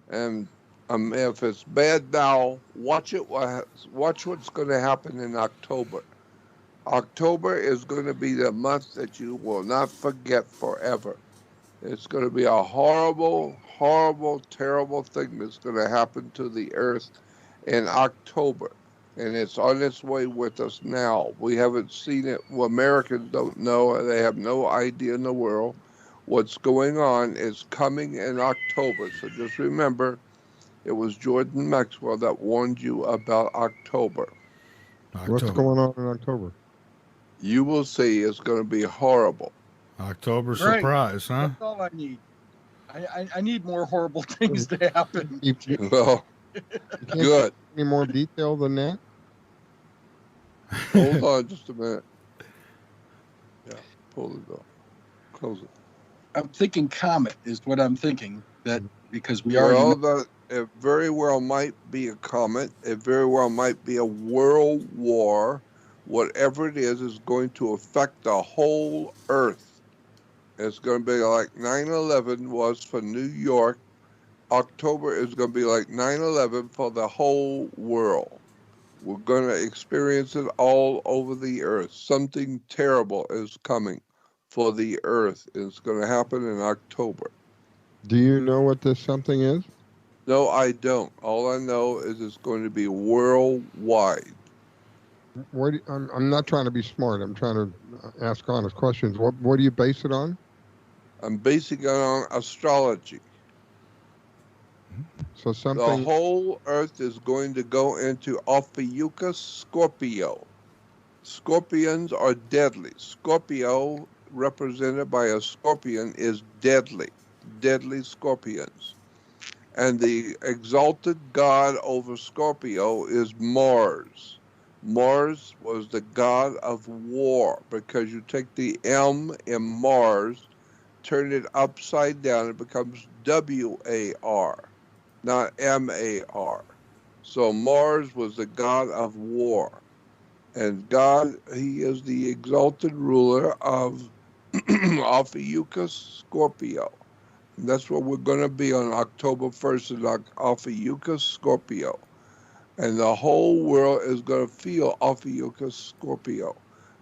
And if it's bad now, watch it. Watch what's going to happen in October. October is going to be the month that you will not forget forever. It's going to be a horrible, horrible, terrible thing that's going to happen to the earth in October. And it's on its way with us now. We haven't seen it. Well, Americans don't know. They have no idea in the world. What's going on is coming in October. So just remember, it was Jordan Maxwell that warned you about October. What's October. going on in October? You will see it's going to be horrible. October Great. surprise, huh? That's all I need. I need more horrible things to happen. You Well, can't good. any more detail than that? Hold on just a minute. Yeah, pull it up. Close it. I'm thinking comet is what I'm thinking. That because we already Well, know. it very well might be a comet. It very well might be a world war. Whatever it is going to affect the whole earth. It's going to be like 9/11 was for New York. October is going to be like 9/11 for the whole world. We're going to experience it all over the earth. Something terrible is coming for the earth. It's going to happen in October. Do you know what this something is? No, I don't. All I know is it's going to be worldwide. I'm not trying to be smart. I'm trying to ask honest questions. What do you base it on? I'm basing it on astrology. So The something. whole earth is going to go into Ophiuchus Scorpio. Scorpions are deadly. Scorpio, represented by a scorpion, is deadly. Deadly scorpions. And the exalted god over Scorpio is Mars. Mars was the god of war, because you take the M in Mars, turn it upside down, it becomes WAR, not MAR. So Mars was the god of war. And God, he is the exalted ruler of Ophiuchus Scorpio. And that's what we're going to be on October 1st in Ophiuchus Scorpio. And the whole world is going to feel Ophiuchus Scorpio.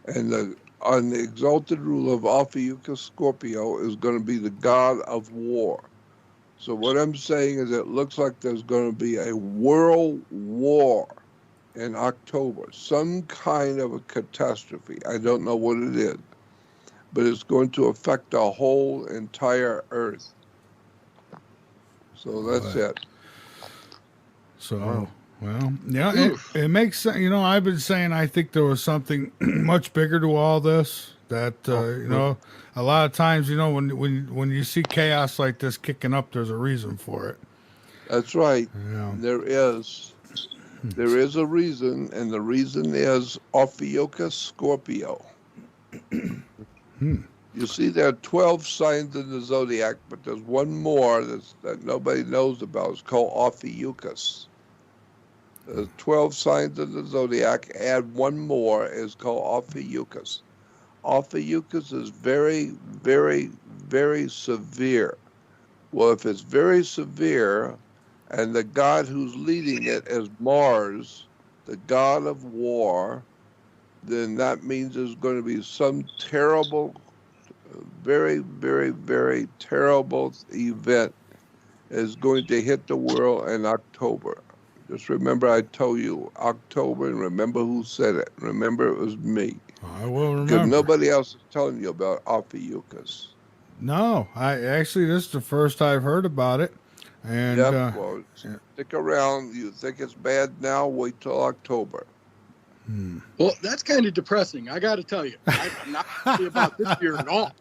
And on the exalted ruler of Ophiuchus Scorpio is going to be the god of war. So what I'm saying is it looks like there's going to be a world war in October, some kind of a catastrophe. I don't know what it is, but it's going to affect the whole entire earth. So that's it. So, Wow. well, yeah, it makes sense. I've been saying I think there was something much bigger to all this. That a lot of times, when you see chaos like this kicking up, there's a reason for it. That's right. Yeah. There is. There is a reason, and the reason is Ophiuchus Scorpio. You see, there are 12 signs in the zodiac, but there's one more that nobody knows about. It's called Ophiuchus. There's 12 signs in the zodiac, add one more, is called Ophiuchus. Ophiuchus is very, very, very severe. Well, if it's very severe, and the god who's leading it is Mars, the god of war, then that means there's going to be some terrible, very, very, very terrible event is going to hit the world in October. Just remember I told you October, and remember who said it. Remember it was me. I will Because remember. nobody else is telling you about Ophiuchus. No, this is the first I've heard about it. And Yep, well, stick around. You think it's bad now, wait till October. Well, that's kind of depressing. I got to tell you, I'm not happy about this year at all.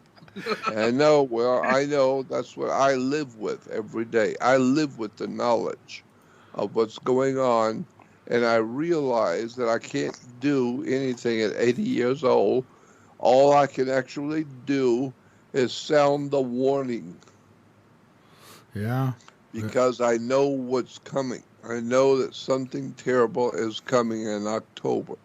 I know, well, I know that's what I live with every day. I live with the knowledge of what's going on, and I realize that I can't do anything at 80 years old. All I can actually do is sound the warning. yeah, Because I know what's coming. I know that something terrible is coming in October.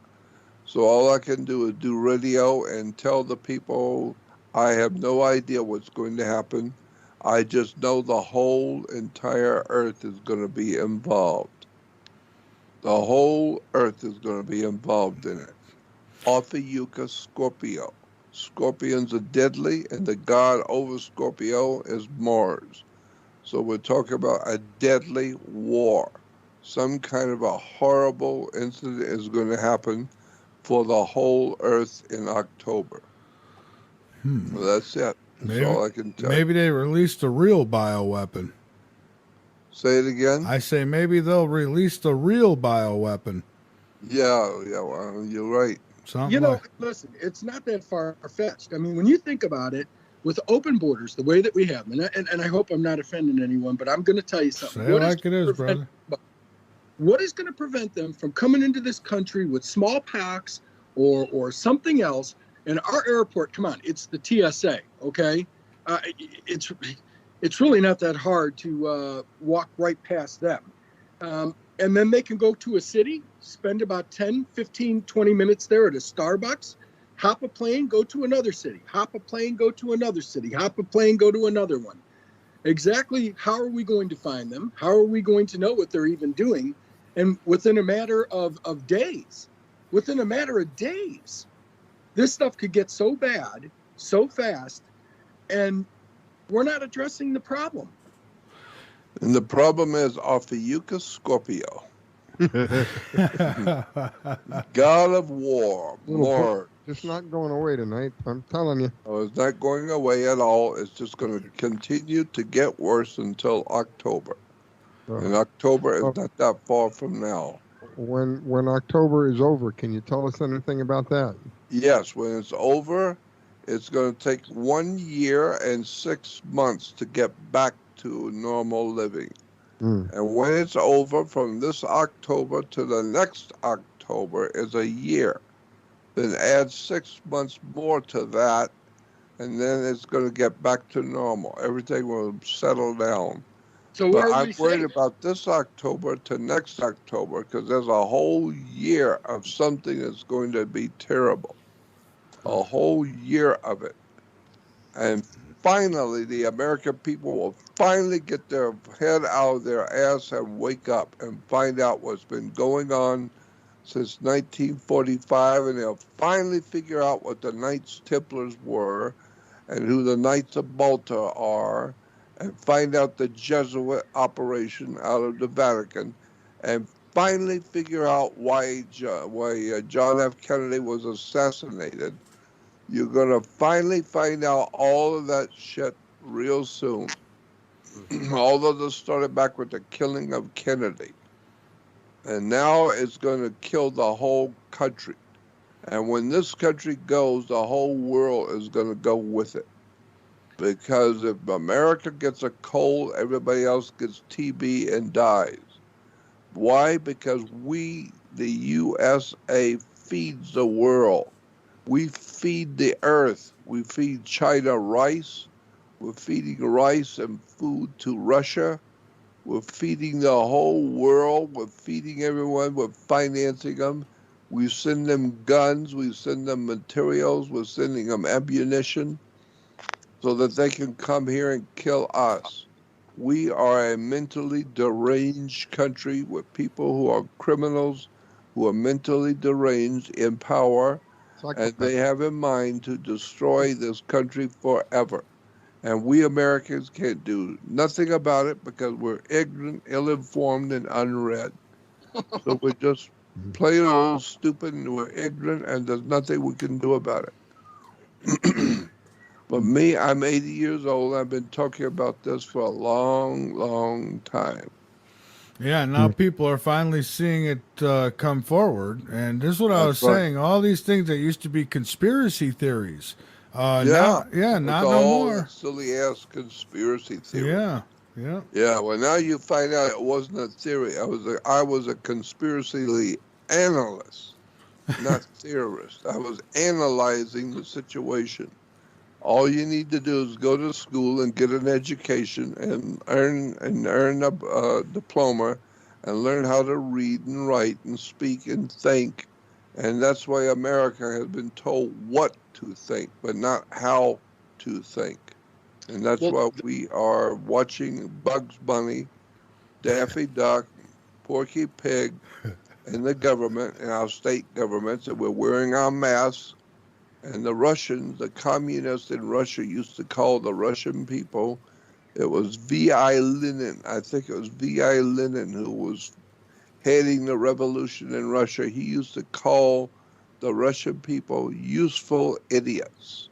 So all I can do is do radio and tell the people I have no idea what's going to happen. I just know the whole entire earth is going to be involved. The whole earth is going to be involved in it. Ophiuchus Scorpio. Scorpions are deadly, and the god over Scorpio is Mars. So we're talking about a deadly war. Some kind of a horrible incident is going to happen for the whole earth in October. Well, that's it. That's all I can tell you. Maybe they released a real bioweapon. Say it again? I say maybe they'll release the real bioweapon. Yeah, well, you're right. You know, listen, it's not that far-fetched. I mean, when you think about it, with open borders, the way that we have them, and I hope I'm not offending anyone, but I'm going to tell you something. Say it like it is, brother. What is going to prevent them from coming into this country with smallpox or something else? And our airport, come on, it's the TSA, okay? It's really not that hard to walk right past them. And then they can go to a city, spend about 10, 15, 20 minutes there at a Starbucks, hop a plane, go to another city, hop a plane, go to another city, hop a plane, go to another one. Exactly how are we going to find them? How are we going to know what they're even doing? And within a matter of days, this stuff could get so bad, so fast, and we're not addressing the problem. And the problem is Ophiuchus Scorpio. God of war, Lord. It's not going away tonight, I'm telling you. Oh, it's not going away at all. It's just going to continue to get worse until October. And October is not that far from now. When October is over, can you tell us anything about that? Yes, when it's over, it's going to take 1 year and 6 months to get back to normal living. And when it's over, from this October to the next October is a year. Then add 6 months more to that, and then it's going to get back to normal. Everything will settle down. So but I'm worried about this October to next October because there's a whole year of something that's going to be terrible. A whole year of it. And finally, the American people will finally get their head out of their ass and wake up and find out what's been going on since 1945, and they'll finally figure out what the Knights Templars were and who the Knights of Malta are, and find out the Jesuit operation out of the Vatican, and finally figure out why John F. Kennedy was assassinated. You're going to finally find out all of that shit real soon. Although this started back with the killing of Kennedy. And now it's going to kill the whole country. And when this country goes, the whole world is going to go with it. Because if America gets a cold, everybody else gets TB and dies. Why? Because we, the USA, feeds the world. We feed the earth. We feed China rice. We're feeding rice and food to Russia. We're feeding the whole world. We're feeding everyone. We're financing them. We send them guns. We send them materials. We're sending them ammunition so that they can come here and kill us. We are a mentally deranged country with people who are criminals, who are mentally deranged in power, and they have in mind to destroy this country forever. And we Americans can't do nothing about it because we're ignorant, ill-informed, and unread. So we're just plain old stupid, and we're ignorant, and there's nothing we can do about it. But me, I'm 80 years old. I've been talking about this for a long, long time. Yeah, now people are finally seeing it come forward. And this is what I was saying. All these things that used to be conspiracy theories. Not no more. Silly ass conspiracy theory. Yeah. Well, now you find out it wasn't a theory. I was a conspiracy analyst, not theorist. I was analyzing the situation. All you need to do is go to school and get an education and earn a diploma and learn how to read and write and speak and think. And that's why America has been told what to think, but not how to think. And that's Well, why we are watching Bugs Bunny, Daffy Duck, Porky Pig, and the government and our state governments, and we're wearing our masks. And the Russians, the communists in Russia used to call the Russian people, it was V.I. Lenin. I think it was V.I. Lenin who was heading the revolution in Russia. He used to call the Russian people useful idiots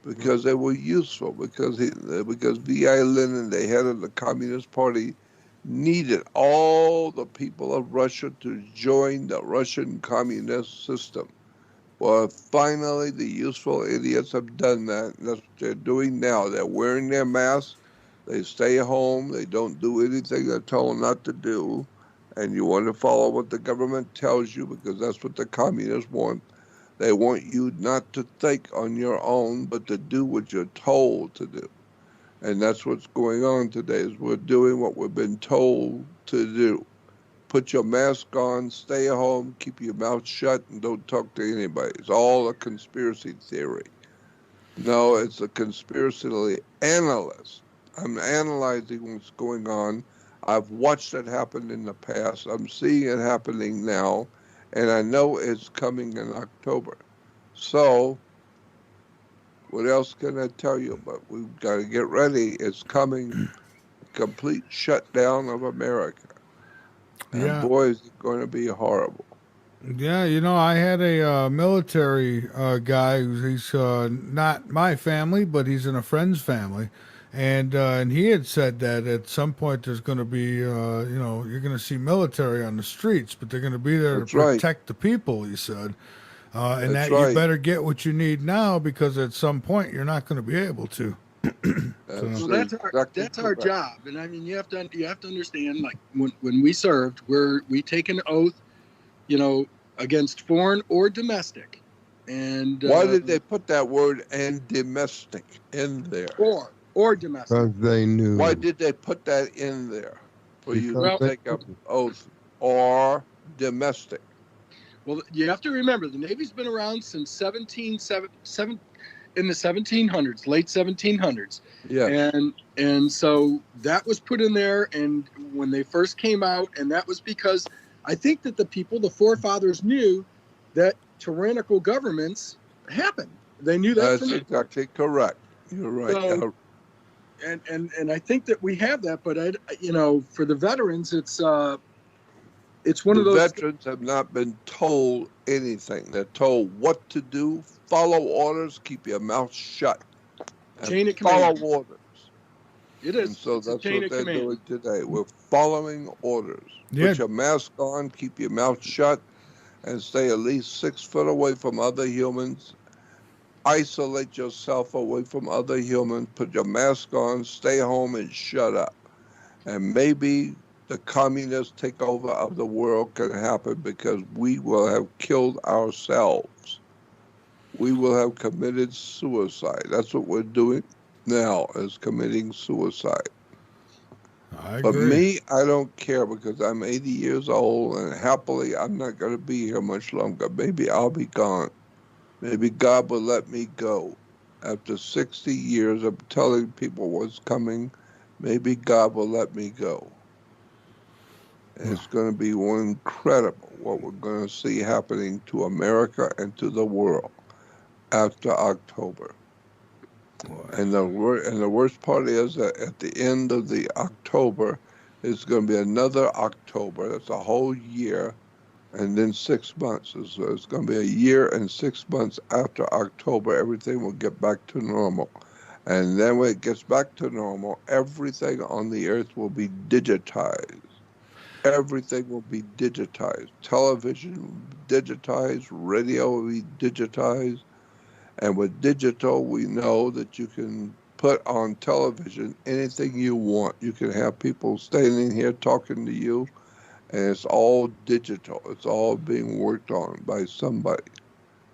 because they were useful, because V.I. Lenin, the head of the Communist Party, needed all the people of Russia to join the Russian communist system. Well, finally, the useful idiots have done that. And that's what they're doing now. They're wearing their masks. They stay home. They don't do anything they're told not to do. And you want to follow what the government tells you because that's what the communists want. They want you not to think on your own, but to do what you're told to do. And that's what's going on today is we're doing what we've been told to do. Put your mask on, stay home, keep your mouth shut, and don't talk to anybody. It's all a conspiracy theory. No, it's a conspiracy analyst. I'm analyzing what's going on. I've watched it happen in the past. I'm seeing it happening now, and I know it's coming in October. So, what else can I tell you? But we've got to get ready. It's coming. Complete shutdown of America. And Yeah. boy, is it going to be horrible. Yeah, I had a military guy he's not my family, but he's in a friend's family, and he had said that at some point there's going to be you're going to see military on the streets, but they're going to be there That's to protect the people. He said, and That's that right. you better get what you need now because at some point you're not going to be able to. Well, that's our job, and I mean you have to understand. Like when we served, we take an oath, against foreign or domestic. And why did they put that word "and domestic" in there? Or domestic? Because they knew. Why did they put that in there for you to take an knew. oath or domestic? Well, you have to remember the Navy's been around since in the 1700s, late 1700s. Yeah. And so that was put in there, and when they first came out, and that was because I think that the forefathers knew that tyrannical governments happen. They knew that. That's exactly correct. You're right. So, and I think that we have that, but for the veterans, it's one of those. The veterans have not been told anything. They're told what to do, follow orders, keep your mouth shut, and chain of command. follow orders. It is. And so that's what they're command. doing today. We're following orders. Yeah. Put your mask on, keep your mouth shut, and stay at least 6 foot away from other humans. Isolate yourself away from other humans. Put your mask on, stay home, and shut up. And maybe the communist takeover of the world can happen because we will have killed ourselves. We will have committed suicide. That's what we're doing now, is committing suicide. I But agree. me, I don't care because I'm 80 years old and happily I'm not going to be here much longer. Maybe I'll be gone. Maybe God will let me go. After 60 years of telling people what's coming, maybe God will let me go. And it's going to be incredible what we're going to see happening to America and to the world after October. And the worst part is that at the end of the October, it's going to be another October. That's a whole year, and then 6 months. So it's going to be a year and 6 months after October. Everything will get back to normal. And then when it gets back to normal, everything on the earth will be digitized. Everything will be digitized. Television will be digitized. Radio will be digitized. And with digital, we know that you can put on television anything you want. You can have people standing here talking to you, and it's all digital. It's all being worked on by somebody.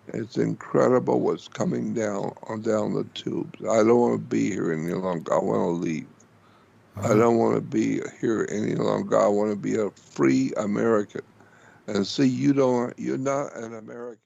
It's incredible what's coming down the tubes. I don't want to be here any longer. I want to leave. I don't want to be here any longer. I want to be a free American. And see, you're not an American.